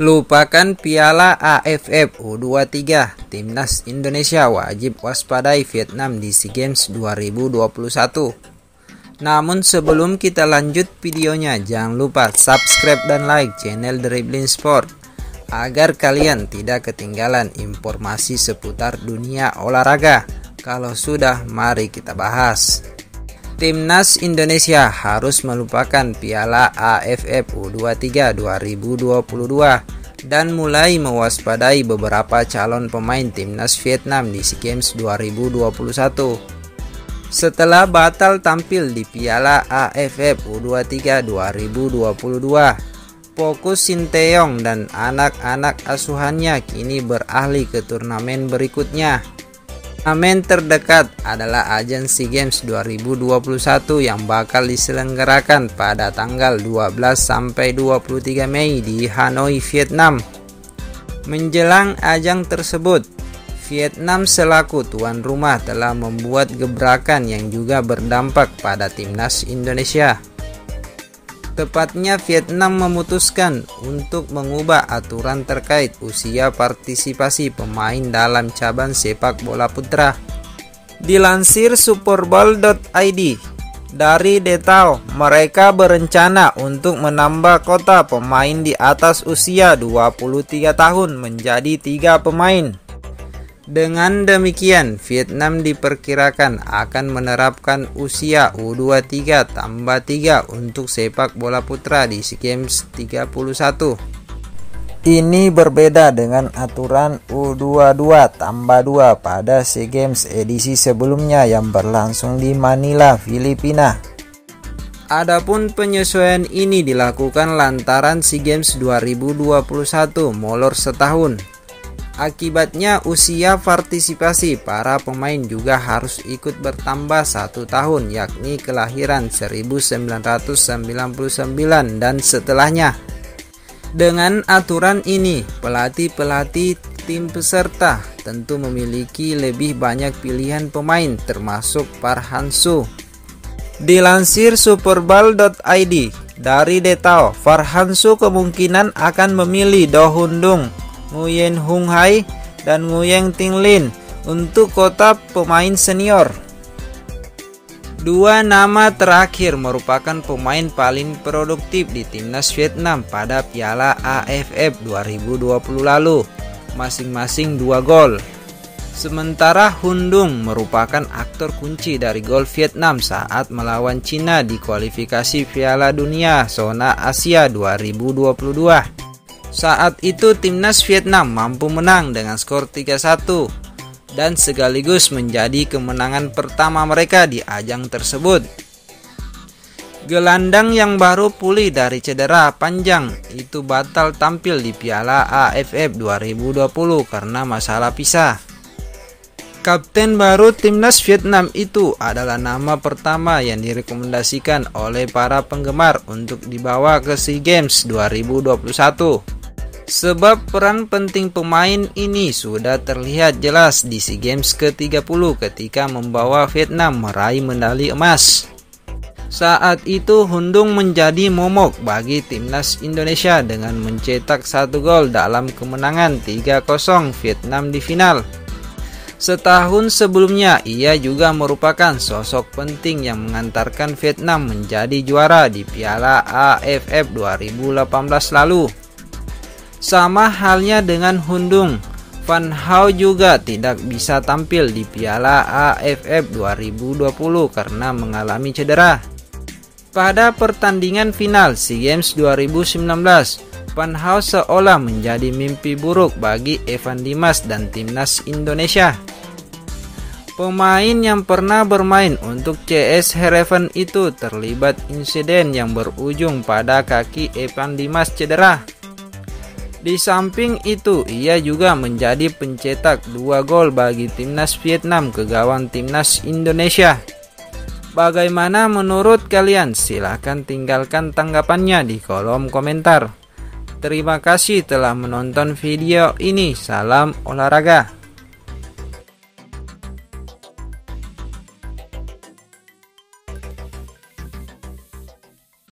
Lupakan Piala AFF U23, Timnas Indonesia wajib waspadai Vietnam di SEA Games 2021. Namun sebelum kita lanjut videonya, jangan lupa subscribe dan like channel Dribbling Sport agar kalian tidak ketinggalan informasi seputar dunia olahraga. Kalau sudah, mari kita bahas. Timnas Indonesia harus melupakan Piala AFF U23 2022 dan mulai mewaspadai beberapa calon pemain Timnas Vietnam di SEA Games 2021. Setelah batal tampil di Piala AFF U23 2022, fokus Sinteyong dan anak-anak asuhannya kini beralih ke turnamen berikutnya. Turnamen terdekat adalah ajang SEA Games 2021 yang bakal diselenggarakan pada tanggal 12 sampai 23 Mei di Hanoi, Vietnam. Menjelang ajang tersebut, Vietnam selaku tuan rumah telah membuat gebrakan yang juga berdampak pada Timnas Indonesia. Tepatnya Vietnam memutuskan untuk mengubah aturan terkait usia partisipasi pemain dalam cabang sepak bola putra. Dilansir superball.id, dari Detao, mereka berencana untuk menambah kota pemain di atas usia 23 tahun menjadi 3 pemain. Dengan demikian, Vietnam diperkirakan akan menerapkan usia U23 tambah 3 untuk sepak bola putra di SEA Games 31. Ini berbeda dengan aturan U22 tambah 2 pada SEA Games edisi sebelumnya yang berlangsung di Manila, Filipina. Adapun penyesuaian ini dilakukan lantaran SEA Games 2021 molor setahun. Akibatnya usia partisipasi para pemain juga harus ikut bertambah 1 tahun, yakni kelahiran 1999 dan setelahnya. Dengan aturan ini, pelatih-pelatih tim peserta tentu memiliki lebih banyak pilihan pemain termasuk Park Hang-seo. Dilansir superball.id, dari Detao, Park Hang-seo kemungkinan akan memilih Do Hun-dung, Nguyen Hung Hai, dan Nguyen Tinh Linh untuk kota pemain senior. Dua nama terakhir merupakan pemain paling produktif di Timnas Vietnam pada Piala AFF 2020 lalu, masing-masing 2 gol. Sementara Hun Dung merupakan aktor kunci dari gol Vietnam saat melawan Cina di kualifikasi Piala Dunia Zona Asia 2022. Saat itu Timnas Vietnam mampu menang dengan skor 3-1 dan sekaligus menjadi kemenangan pertama mereka di ajang tersebut. Gelandang yang baru pulih dari cedera panjang itu batal tampil di Piala AFF 2020 karena masalah pisah. Kapten baru Timnas Vietnam itu adalah nama pertama yang direkomendasikan oleh para penggemar untuk dibawa ke SEA Games 2021. Sebab peran penting pemain ini sudah terlihat jelas di SEA Games ke-30 ketika membawa Vietnam meraih medali emas. Saat itu Hun Dung menjadi momok bagi Timnas Indonesia dengan mencetak 1 gol dalam kemenangan 3-0 Vietnam di final. Setahun sebelumnya ia juga merupakan sosok penting yang mengantarkan Vietnam menjadi juara di Piala AFF 2018 lalu. Sama halnya dengan Hun Dung, Van Hao juga tidak bisa tampil di Piala AFF 2020 karena mengalami cedera. Pada pertandingan final SEA Games 2019, Van Hao seolah menjadi mimpi buruk bagi Evan Dimas dan Timnas Indonesia. Pemain yang pernah bermain untuk CS Heerenveen itu terlibat insiden yang berujung pada kaki Evan Dimas cedera. Di samping itu, ia juga menjadi pencetak 2 gol bagi Timnas Vietnam ke gawang Timnas Indonesia. Bagaimana menurut kalian? Silahkan tinggalkan tanggapannya di kolom komentar. Terima kasih telah menonton video ini. Salam olahraga.